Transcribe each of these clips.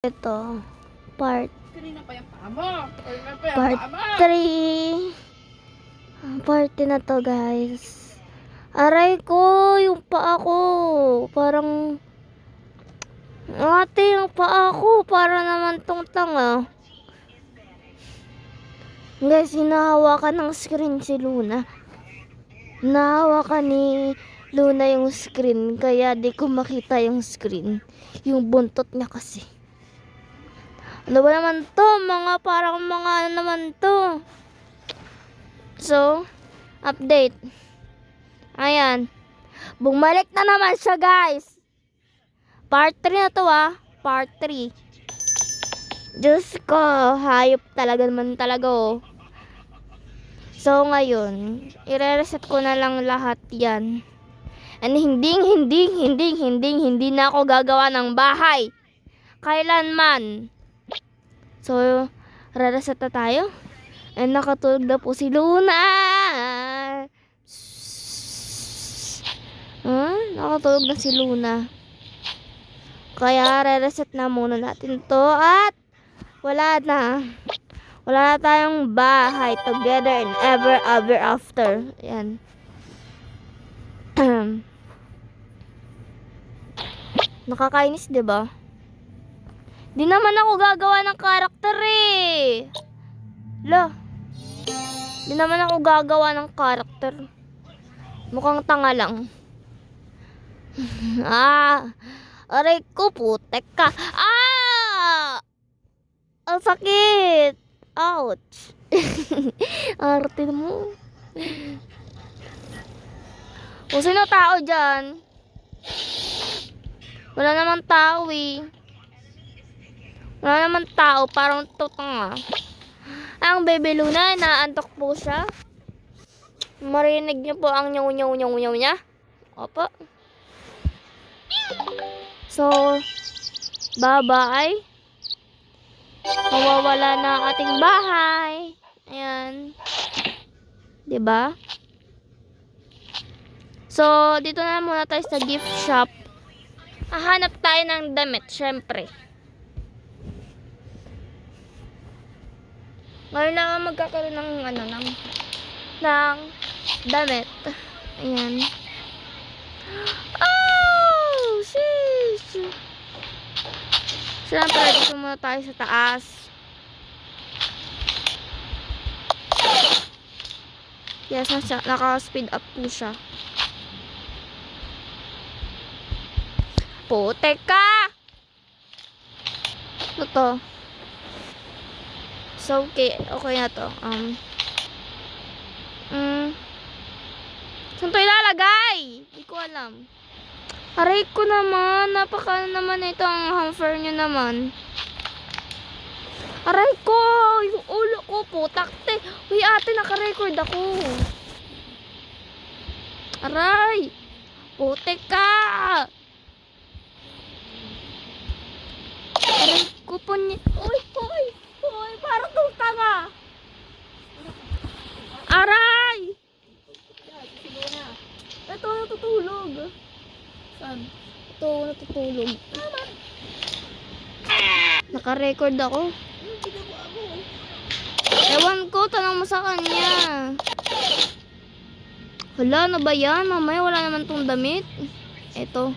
Ito, part Kanina pa yung paa mo. Kanina pa yung part paa mo. 3. Party na to, guys. Aray ko, yung paa ko. Parang ate, yung paa ko para naman tong tanga. Guys, hinahawakan ng screen si Luna. Nahawakan ni Luna yung screen, kaya di ko makita yung screen. Yung buntot niya kasi. Ano ba naman to? Parang mga ano naman to. So, update. Ayan. Bumalik na naman siya, guys. Part 3 na to, Part 3. Diyos ko, hayop talaga naman talaga, oh. So, ngayon, i-reset ko na lang lahat yan. And hindi na ako gagawa ng bahay. Kailanman. So, re-reset na tayo. And nakatulog na po si Luna. Nakatulog na si Luna. Kaya re-reset na muna natin to. At wala na tayong bahay together and ever after. Ayan. Nakakainis, 'di ba? Di naman ako gagawa ng karakter eh. Di naman ako gagawa ng karakter. Mukhang tanga lang. Aray ko, putek ka. Ang sakit. Ouch. Arte mo. Kung sino tao dyan? Wala namang tao eh. Wala naman tao, parang tutanga. Ang baby Luna, naantok po siya. Marinig niyo po ang nyaw niya. Opo. So, bye-bye. Mawawala na ang ating bahay. Ayan. 'Di ba? So, dito na muna tayo sa gift shop. Hahanap tayo ng damit, syempre. Ngayon na magkakaroon ng ng damit. Ayan. Oh, sheesh. Siyempre, dito muna tayo sa taas. Yes, naka-speed up po siya. Putek ka! Ano to? So, okay na to. Saan to ilalagay? Hindi ko alam. Aray ko naman. Napaka naman ito ang hamper nyo naman. Aray ko! Yung ulo ko po. Takte. Uy ate, naka-record ako. Aray! Putek ka! Aray ko po niya. Uy! Parang tong tanga. Aray! Ito, natutulog. Saan? Ito, natutulog. Naka-record ako. Ewan ko, tanong mo sa kanya. Hala, ano ba yan? Mamaya wala naman tong damit. Ito.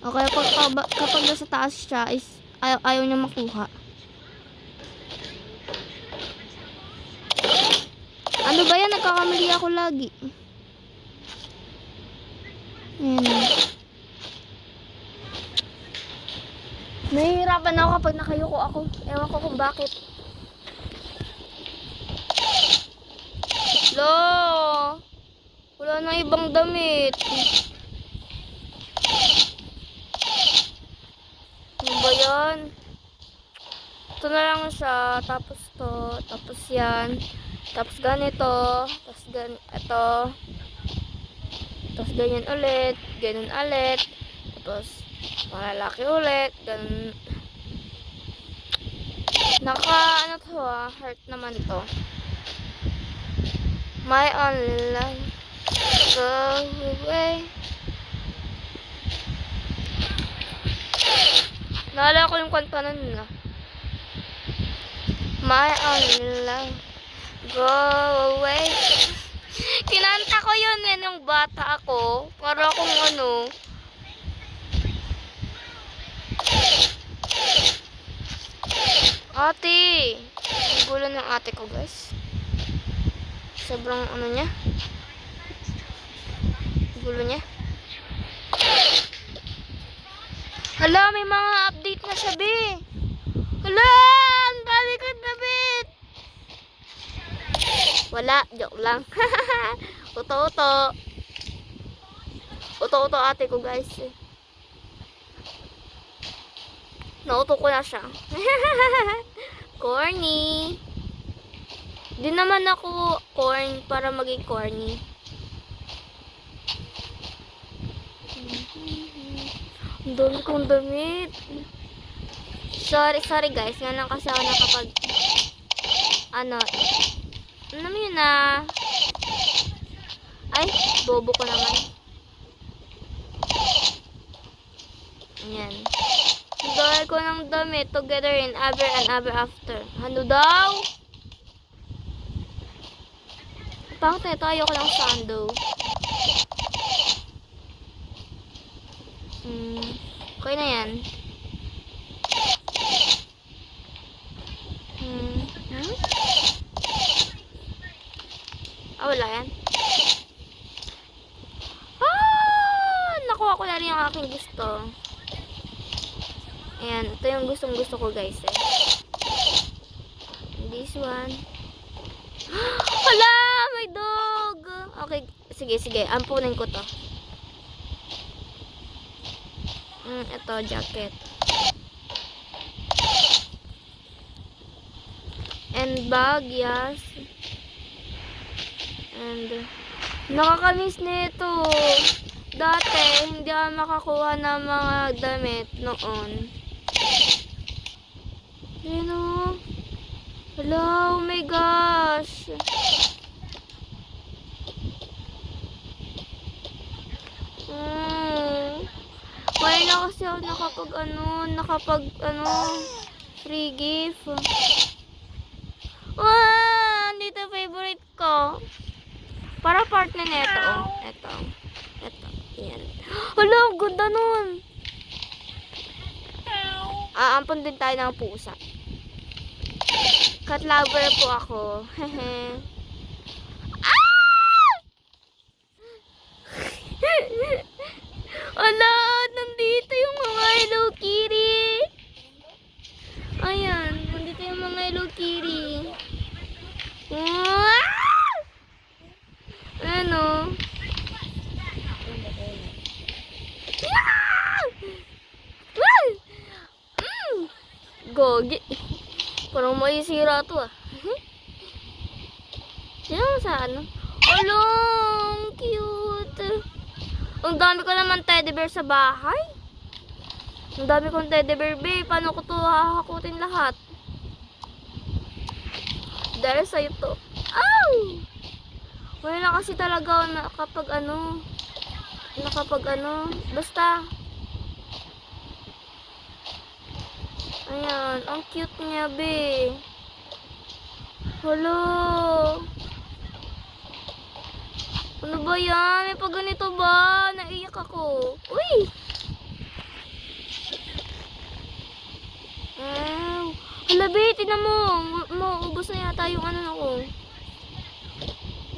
Okay, kapag nasa taas siya, is ayaw niya makuha. Ano ba yan? Nagkakamali ako lagi. Ayan. Nahihirapan ako kapag nakayuko ako. Ewan ko kung bakit. Wala na ibang damit. Ano ba yan? Ito na lang siya. Tapos to. Tapos yan. Tapos ganito. Tapos ito. Tapos ganyan ulit. Ganun ulit. Tapos malalaki ulit. Ganun. Ano to heart naman to. My online. Go away. Naalala ko yung kanta nun na. My only love, go away. Kinanta ko yun nung bata ako. Para akong ano. Ate! Ang gulo ng ate ko, guys. Sobrang ano niya. Gulo niya. Hala, may mga update na siya, be. Hala, ang dami kong damit. Wala, joke lang. Uto-uto. Uto-uto ate ko, guys. Nauto ko na siya. Corny. Di naman ako corn para maging corny. Ang dami kong damit. Sorry guys. Nga lang kasi ako nakapag ano mo yun na. Ay, bobo ko naman. Ayan. Dahil ko ng damit together in ever and ever after. Ano daw? Pangit na ito. Ayoko ng sando. Okay na yan. Wala yan. Nakuha ko na rin yung aking gusto. Ayan, ito yung gustong gusto ko, guys. This one. Hala! May dog! Okay, sige. Ampunin ko to. Ito, jacket. And bag, yes. And nakakamiss nito. Dati, hindi ako makakuha ng mga damit noon. Ayan o. Hello, oh my gosh. Kaya na kasi ako nakapag free gift. Dito favorite ko. Para partner nito. Ito. Yan. Hala, ang ganda nun. Aampon din tayo ng pusa. Cat lover po ako. Hala, nandito yung mga Hello Kitty. Ayan, nandito yung mga Hello Kitty. Ano? Gogi. Parang may sira to ah. Yan sa ano? Along, cute. Ang dami ko naman teddy bear sa bahay. Ang dami kong teddy bear, babe. Paano ko to hahakutin lahat? Dahil sa'yo to. Ow! Wala kasi talaga nakapag basta. Ayan, ang cute niya, be. Hello. Ano ba yan? May pag ganito ba? Naiyak ako. Uy! Hala, be, tinan mo. Maubos na yata yung ano ko.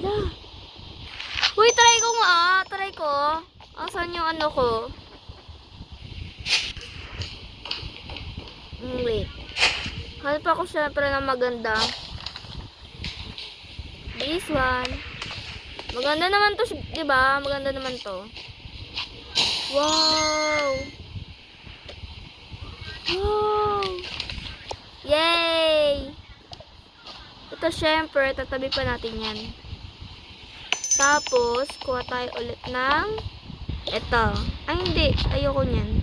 Hala. Uy, try ko nga. Try ko. Asan yung ano ko? Wait. Hanap ako syempre na maganda. This one. Maganda naman to, diba? Maganda naman to. Wow! Wow! Yay! Ito syempre, tatabi pa natin yan. Tapos, kuha tayo ulit ng ito. Ay, hindi. Ayoko niyan.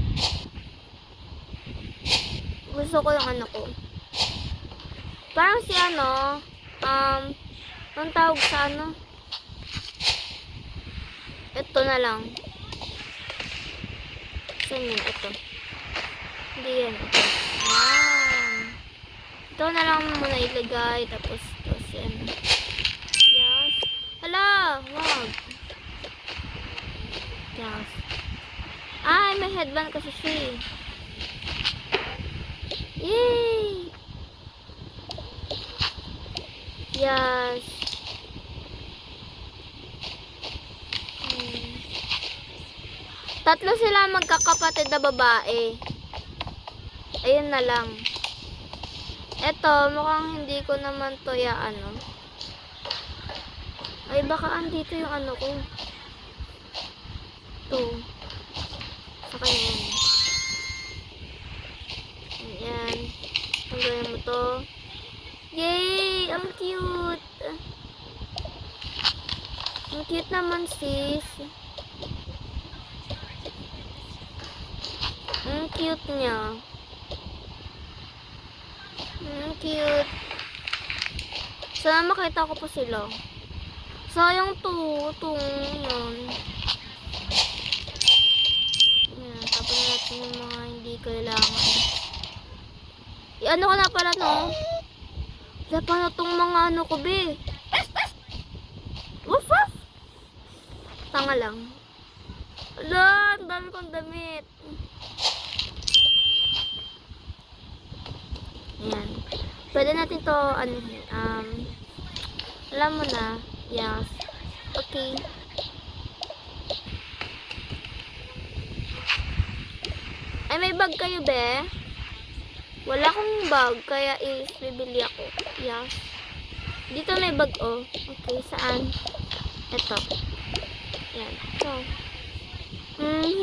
Gusto ko yung ano ko. Parang si ano, anong tawag sa ano? Ito na lang. Saan yun? Ito. Hindi yan. Ito. Yan. Ito na lang muna ilagay. Tapos ito. Yan. Yes. Hala! Wag. Yes. Ay, may headband kasi siya eh. Yay! Yes. Tatlo sila magkakapatid na babae. Ayun na lang. Eto, mukhang hindi ko naman to ano. Ay, baka andito yung ano ko. Ito. Sa kanya yan. Ayan. Tanggalin mo to. Yay! Ang cute! Ang cute naman, sis. Ang cute niya. Ang cute. Sana makita ko pa sila. Sayang to. Itong yan. Yan. Tapos natin yung mga hindi kailangan. Ano ka na pala, no? Wala pa na itong mga ano ko, be. Woof, woof. Tanga lang. Ala, ang dami kong damit. Ayan. Pwede natin to, alam mo na. Yes. Okay. Ay, may bag kayo, be? Wala akong bag, kaya bibili ako. Yes. Dito may bag, oh. Okay, saan? Ito. Yan. Ito.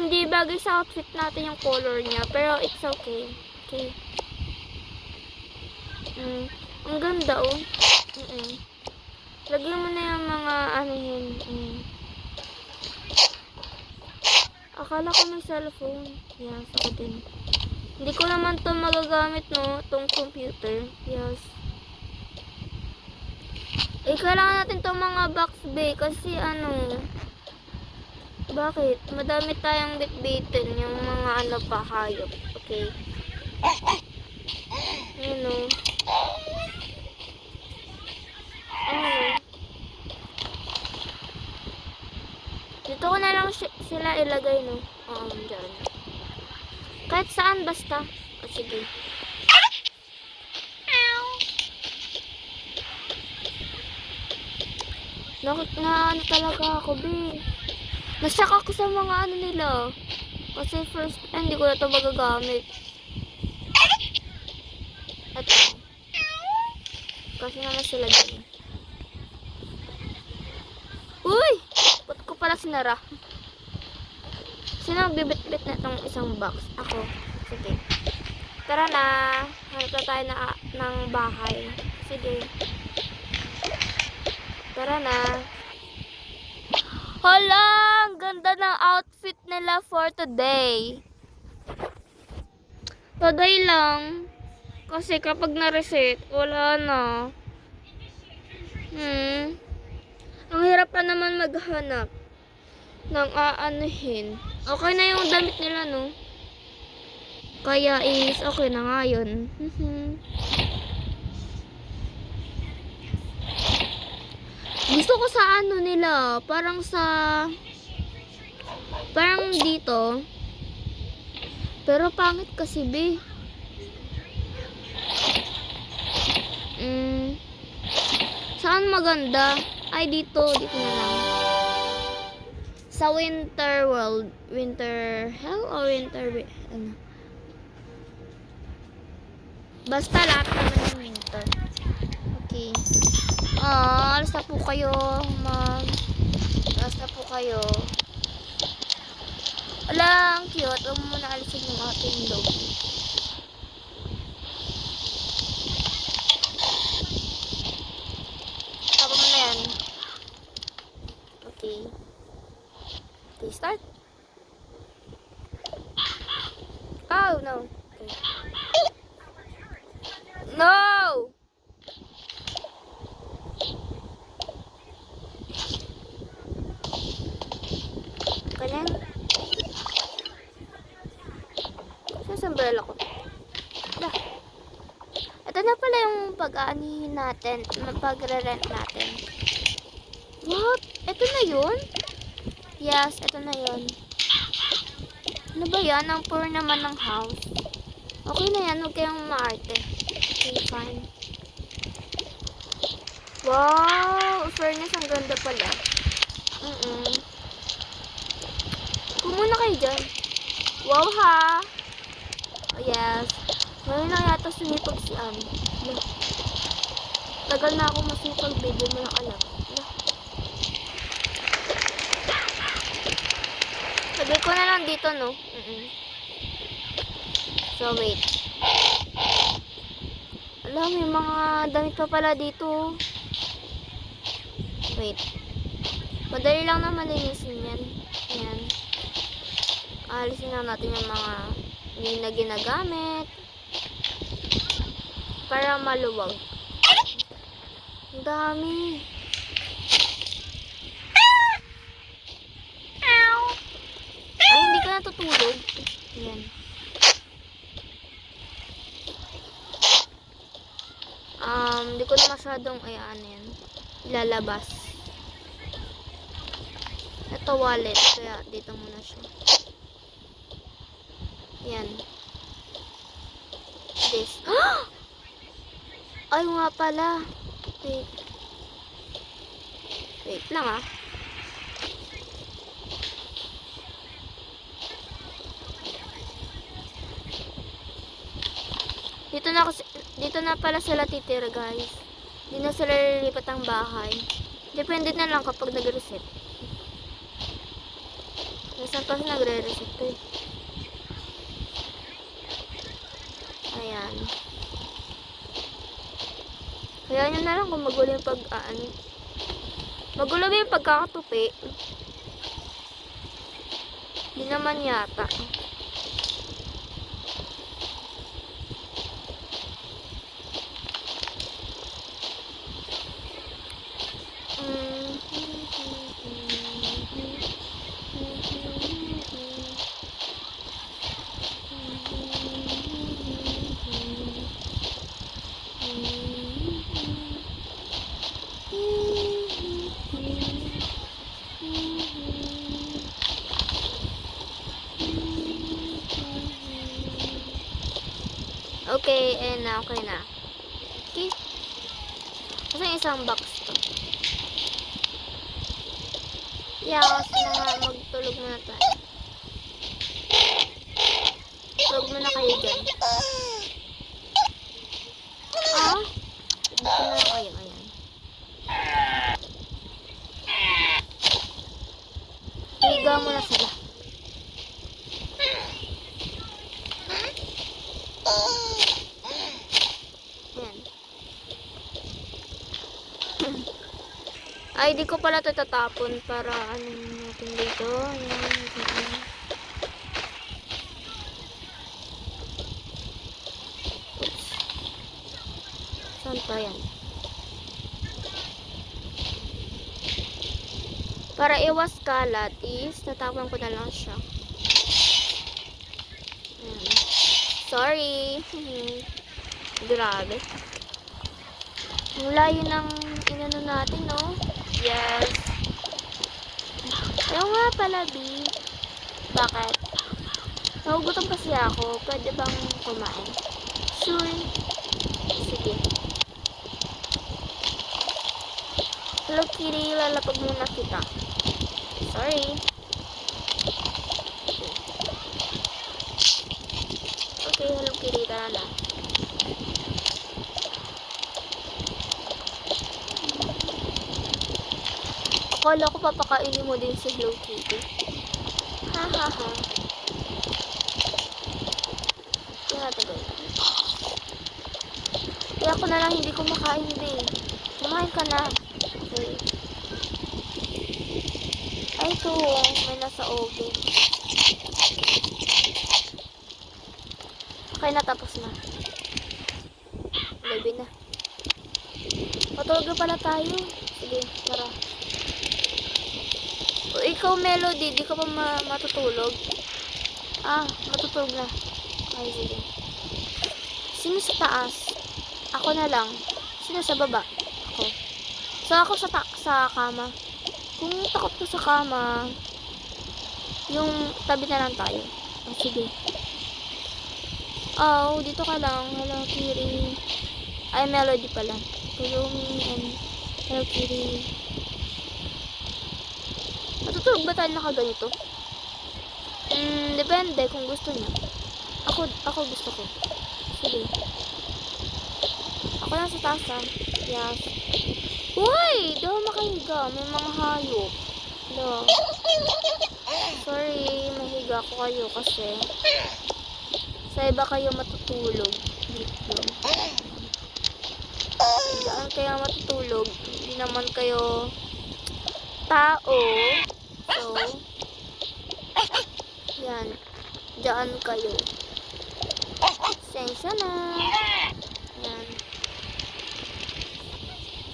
Hindi bagay sa outfit natin yung color niya, pero it's okay. Okay. Ang ganda, oh. Lagyan mo na yung mga ano yun. Akala ko may cellphone. Yes, ako din. Hindi ko naman to magagamit, no? Tong computer. Yes. Kailangan natin tong mga box bay kasi ano. Bakit? Madami tayong bitbitin yung mga ano pa hayop. Okay. Ayan, o. Dito ko na lang sila ilagay, no? Oo, dyan. Kahit saan, basta. O, sige. Na ano talaga ako, be. Nasyak ako sa mga ano nila. Kasi first, hindi ko na ito magagamit. Ito. Kasi naman sila dyan. Uy! Ba't ko pala sinara? Sino magbibit-bit na itong isang box? Ako. Sige. Tara na. Hanap na tayo ng bahay. Sige. Tara na. Hala! Ang ganda ng outfit nila for today. Today lang. Kasi kapag na-reset, wala na. Ang hirap pa naman maghanap ng aanuhin. Okay na yung damit nila, no? Kaya is okay na nga yun. Gusto ko sa ano nila, parang dito. Pero pangit kasi, be. Saan maganda? Ay, dito na lang. Sa Winter World. Winter Hell o Winter... Ano? Basta lahat naman yung winter. Okay. Alas na po kayo, ma'am. Alas na po kayo. Ala, ang cute. Huwag mo muna alisin yung ating logo. Tapos mo na yan. Okay. Okay, start. Oh, no. Okay. No! Ganyan. Saan ba umbrella ko. Dah. Ito na pala yung pag-aanihin natin, pagre-rent natin. What? Ito na yun? Yes, ito na yun. Ano ba yan? Ang poor naman ng house. Okay na yan, huwag kayong maarte. Okay, fine. Wow! Fairness, ang ganda pala. Kumuna kayo dyan. Wow ha! Oh yes. Ngayon na yata sumipag si Anne. Tagal na ako masipag, baby mo lang alam. Sabi ko na lang dito, no? So, wait. Alam, may mga damit pa pala dito. Wait. Madali lang naman linisin yan. Ayan. Alisin lang natin yung mga hindi na ginagamit. Para maluwag. Ang dami. Ay, hindi ka natutulog. Ayan. Hindi ko na masyadong, yan. Ilalabas. Ito wallet. Kaya, dito muna siya. Ayan. This. Ay, nga pala. Wait. Wait lang, ah. Dito na pala sila titira, guys. Hindi na sila lilipat ang bahay. Depende na lang kapag nag-reset. Nasaan pa nagre-reset to eh. Ayan. Kaya nyo na lang kung magulo yung magulo ba yung pagkakatupi? Hindi naman yata. Okay, and okay na. Okay. Kasi isang box to. Yeah, kasi na magtulog muna tayo. Tulog muna kayo dyan. Dito na lang kayo. Ayan. Higa mo na sila. Ay, di ko pala ito tatapon para ano natin dito. Ayan. Oops. Saan pa yan? Para iwas kalat is tatapon ko na lang siya. Ayan. Sorry. Grabe. Ang layo ng inano natin, no? Yes. Ayaw nga pala, B. Bakit? Nagugutom kasi ako. Pwede bang kumain? Sure. Sige. Hello, Kitty. Lalapag muna kita. Sorry. Okay, Hello, Kitty. Tara na. Akala ko papakainin mo din si Hello Kitty. Ha ha ha. Kaya tagal. Kaya ako na lang hindi kumakain din. Kumain ka na. Okay. Ay, ito. May nasa oven. Okay na, tapos na. Gabi na. Matulog na pala tayo. Sige, tara. O, ikaw, Melody, di ka pa matutulog? Matutulog na. Ay, sige. Sino sa taas? Ako na lang. Sino sa baba? Ako. So, ako sa kama. Kung takot ka sa kama, yung tabi na lang tayo. Oh, sige. Oh, dito ka lang. Hello, Kiri. Ay, Melody pala. Kurumi and hello, Kiri. Matutulog ba tayo nakaganito? Depende kung gusto niyo. Ako gusto ko. Sige. Ako lang sa taas, ha? Yes. Uy! Di ako makahiga. May mga hayop. Hello. Sorry, mahiga ko kayo kasi sa iba kayo matutulog. Dito. Diyan kayo matutulog. Hindi naman kayo tao. So, yan. Diyan kayo. Sensya na. Yan.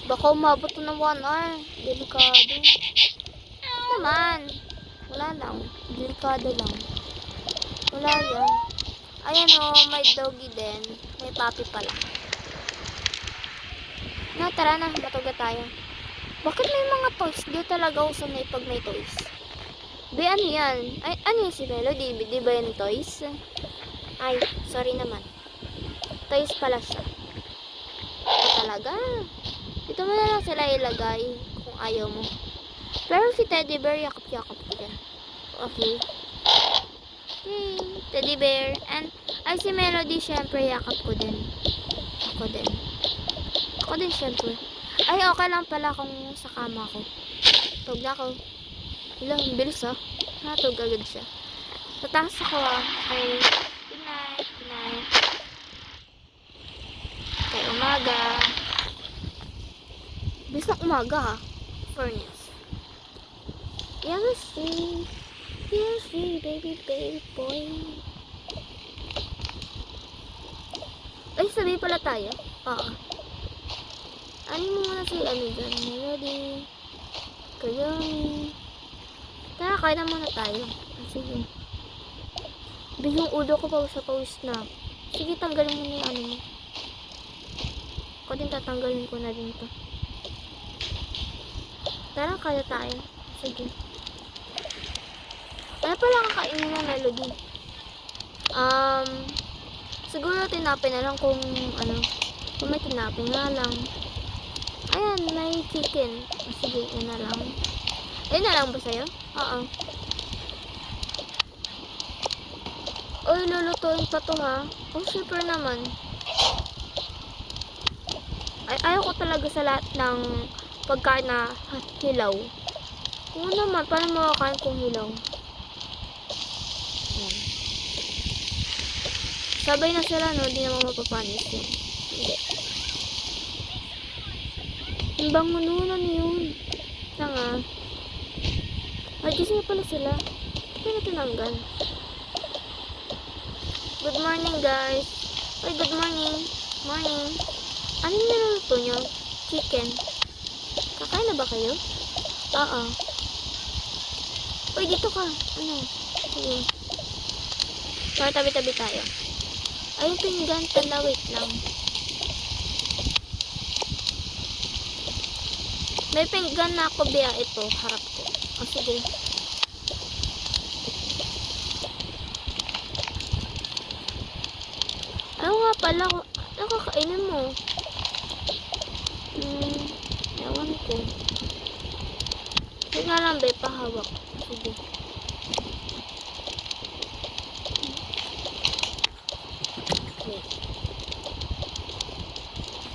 Baka umabot na ng 1 hour. Delikado. Naman. Wala lang. Delikado lang. Wala yan. Ayan o, may doggy din. May puppy pala. Na, tara na. Matuga tayo. Bakit may mga toys? Di talaga ako sanay pag may toys. Be, ano yan? Ay, ano yung si Melody? Di ba yung toys? Ay, sorry naman. Toys pala siya. Talaga. Dito mo na lang sila ilagay kung ayaw mo. Pero si Teddy Bear, yakap-yakap ko din. Okay. Yay, Teddy Bear. And, ay si Melody, syempre, yakap ko din. Ako din. Ako din, syempre. Ay, okay lang pala kung sa kama ko. Tug na ako. Wala, ang bilis ha. Natug agad siya. Tataas ako Okay. Good night. Good night. Okay, umaga. Bilis ng umaga ha. Furnace. Yes, baby boy. Ay, sabi pala tayo. Oo. Ano mo muna si dyan? Melody. Kayomi. Tara, kain na muna tayo. Sige. Yung ulo ko pawis na. Sige, tanggalin mo na yung ano mo. Ako din tatanggalin ko na din to. Tara, kaya tayo. Sige. Ano pala kakainin na Melody? Siguro tinapin na lang kung ano. Kung may tinapin nga lang. Ayan, may chicken. Sige, yun na lang. Ayun na lang ba sa'yo? Oo. Uy, lulutuin pa to ha. Oh, super naman. Ayaw ko talaga sa lahat ng pagkain na hilaw. Oo naman, paano makakain kung hilaw? Ayan. Sabay na sila, no? Hindi naman mapapanis yun. Hindi. Ang bango nun, ano yun? Tanga. Ay, gising na pala sila. Kaya na tinanggal. Good morning, guys. Ay, good morning. Morning. Ano yung niluluto nyo? Chicken. Kakain na ba kayo? Oo. Uy, dito ka. Ano? Sige. Para tabi-tabi tayo. Ay, yung pinggan. Tala, wait lang. May pinggan na ako, Bea. Ito, harap ko. O, sige. Ano nga pala? Ano kakainin mo? Ewan ko. Hindi nga lang, Bea. Pahawak. Sige. Wait.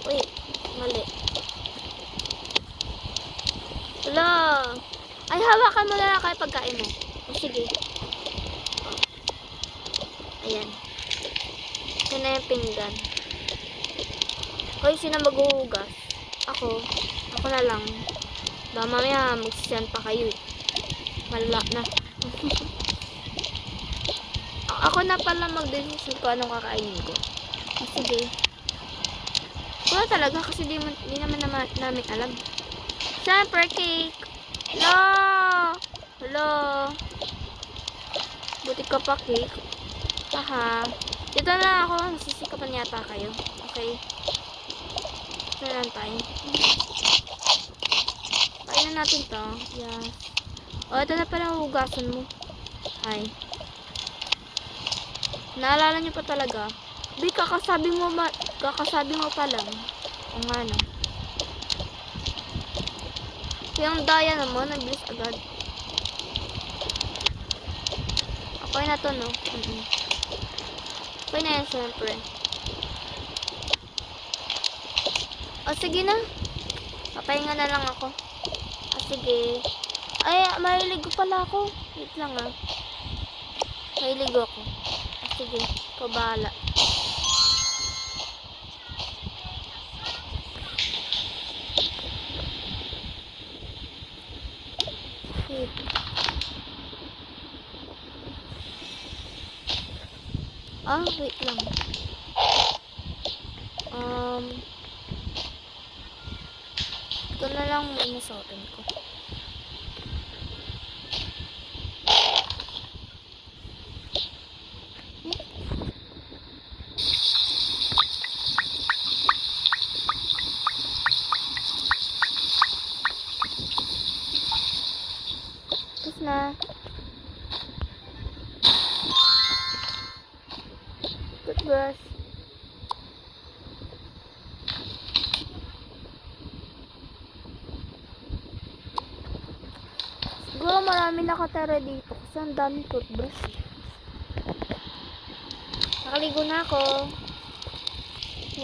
Wait. Mali. Wala. Ay, hawakan mo na lang kayo pagkain mo. O, sige. O. Ayan. Ito na yung pinggan. Hoy, sino maghuhugas? Ako. Ako na lang. Baka mamaya magsisyan pa kayo. Malala na. Ako na pala mag-decision kung anong kakainin ko. O, sige. Wala talaga kasi di naman namin alam. Siyempre, cake. Hello! Hello! Buti ka pa, cake. Haha. Dito na ako. Nasisikapan yata kayo. Okay. Ito na lang tayo. Kainin natin to. Yes. Oh, ito na pala ang hugasan mo. Ay. Naalala niyo pa talaga. Di, kakasabi mo pa lang. O nga no. Yung daya naman, nagbilis agad. Okay na to, no? Okay na yan, syempre. O, sige na. Papahinga na lang ako. O, sige. Ay, mahiligo pala ako. Wait lang, ah. Mahiligo ako. O, sige. Ikaw bahala. Wait. Wait lang. Ito na lang muna sa open ko. Tapos na. Toothbrush. Siguro marami nakatira dito kasi ang daming toothbrush. Nakaligo na ako.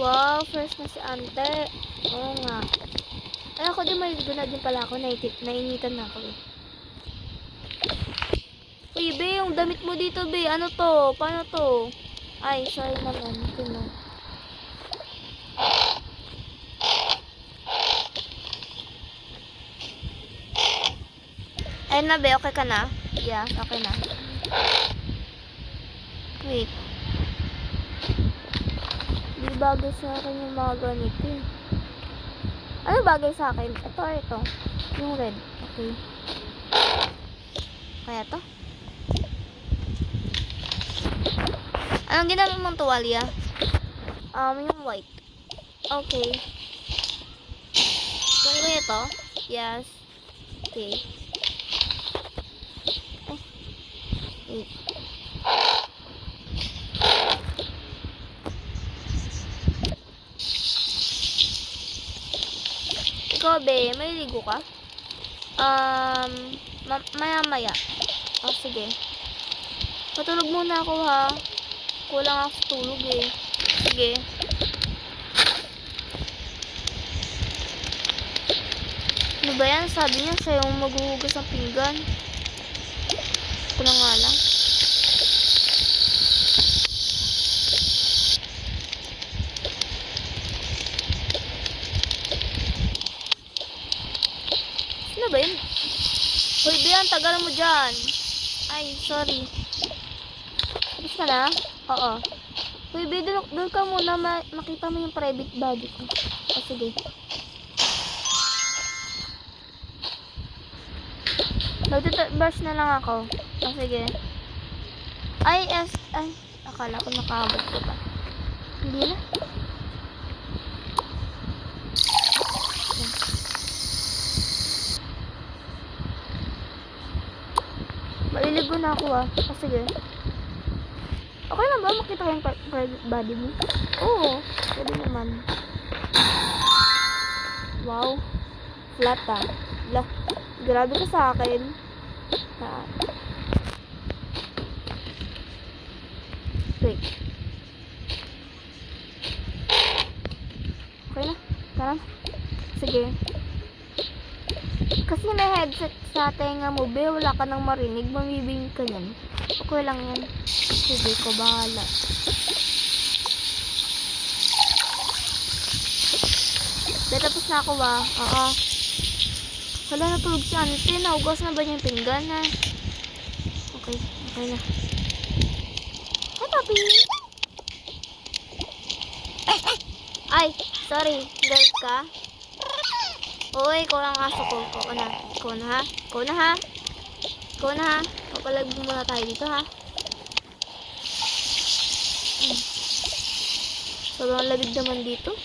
Wow, fresh na si ante. Oo nga. Ay, ako din maligo na din pala ako. Nainitan na ako eh. Uy, be, yung damit mo dito, be. Ano to? Paano to? Ay, sorry naman. Ito. Ayun na, be. Okay ka na? Yeah, okay na. Wait. Di bagay sa akin yung mga ganito eh. Ano bagay sa akin? Ito or ito? Yung red. Okay. Kaya to? Anong ginamit mong tuwalya? Yung white. Okay. Kung ito? Yes. Okay. Ay. Wait. Ikaw, be, may ligo ka? Maya-maya. Oh, sige. Patulog muna ako, ha? Kulang ako sa tulog, eh. Sige. Ano ba yan? Sabi niya, siya yung maghuhugas ng pinggan. Ko na nga lang. Ano ba yun? Hoy, Bian, tagal mo dyan. Ay, sorry. Tapos ka na? Oo. Hoy, Bian, doon ka muna. Makita mo yung private body ko. O, sige. Mag-toothbrush na lang ako. O, sige. Ay, akala ko nakahabot ko pa. Hindi na. Maliligo na ako, ah. O, sige. Okay lang ba? Makita ko yung private body mo? Oo. Pwede naman. Wow. Flat, ah. Grabe ka sa akin. Wait. Okay na. Tara. Sige. Kasi may headset sa tenga mo, be. Wala ka nang marinig. Mamibing ka yan. Okay lang yan. Sige ko, bahala. Tapos na ako, ba? Oo. Wala, natulog si ante. Naugas na ba niya yung pinggan, ha? Okay na. Hi, papi! Ay, sorry. Girl ka? Uy, ikaw lang aso ko. Ikaw na, ha? Papalag muna tayo dito, ha? Sobrang lamig naman dito.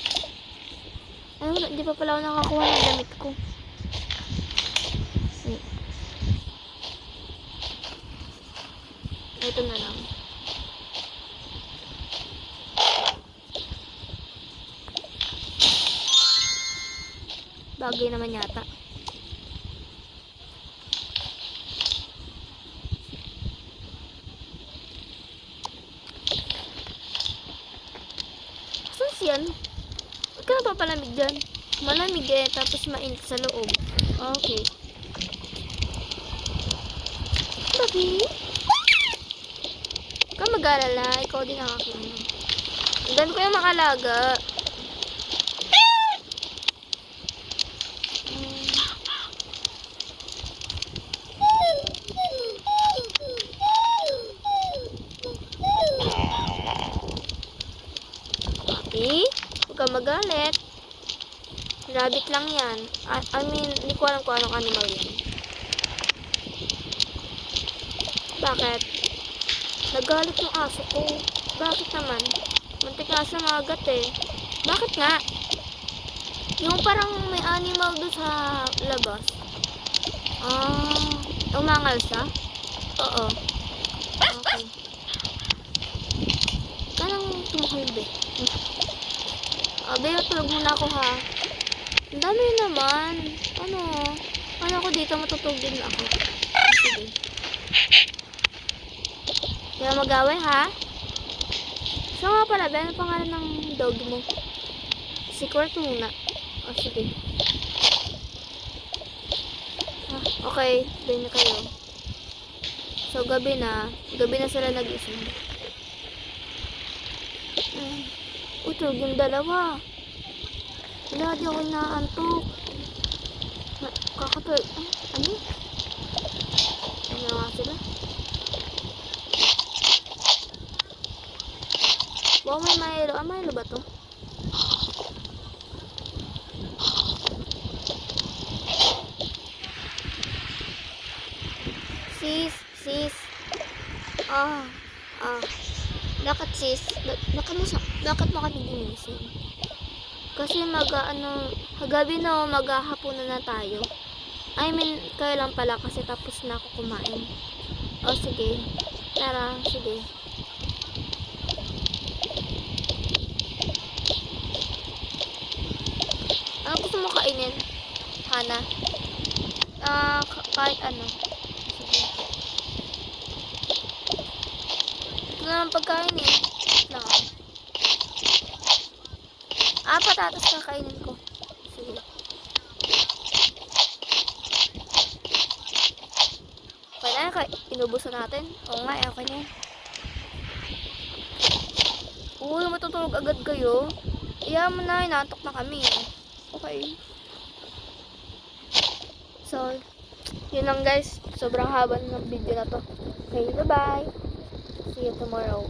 Ay, wala. Hindi pa pala ako nakakuha ng damit ko. Wait. Ito na lang. Bagay naman yata. Saan siyan? Huwag ka na papalamig dyan. Malamig eh, tapos mainit sa loob. Okay. Baby? Huwag ka mag-alala. Ikaw din ang aking ano. Hanggang ko yung makalaga. Okay? Huwag ka magalit. Rabbit lang yan. I mean, hindi ko alam kung anong animal yan. Bakit? Nagalit yung aso ko. Bakit naman? Muntik nga siya magat eh. Bakit nga? Yung parang may animal doon sa labas. Umangal siya? Oo. Okay. Kanang tumukulbe. Bayo, tulog muna ako ha. Ang dami naman. Ano ako dito, matutulog din ako. Sige. Kaya mag-away ha. So nga pala, ba, ano pangalan ng dog mo? Si Kurt muna. O, sige. Okay, doon na kayo. So, gabi na sila nag-ising. Tulog yung dalawa. Wala, di ako inaantok. Kakatulog. Ano? Ano nga sila? Wow, may Milo. Milo ba to? Sis. Bakit sis? Bakit mo kami ginising? Kasi gabi na maghahapunan na tayo. I mean, kayo lang pala kasi tapos na ako kumain. O sige. Tara, sige. Ano gusto mo kainin? Hana? Kahit ano. Sige. Ito na lang pagkain eh. Lang. Patatas kakainin ko. Sige. Okay na, inubusan natin. Oo nga, okay na. Uy, matutulog agad kayo. Iya mo na, inaantok na kami. Okay. So, yun lang guys. Sobrang haba ng video na to. Okay, bye-bye. See you tomorrow.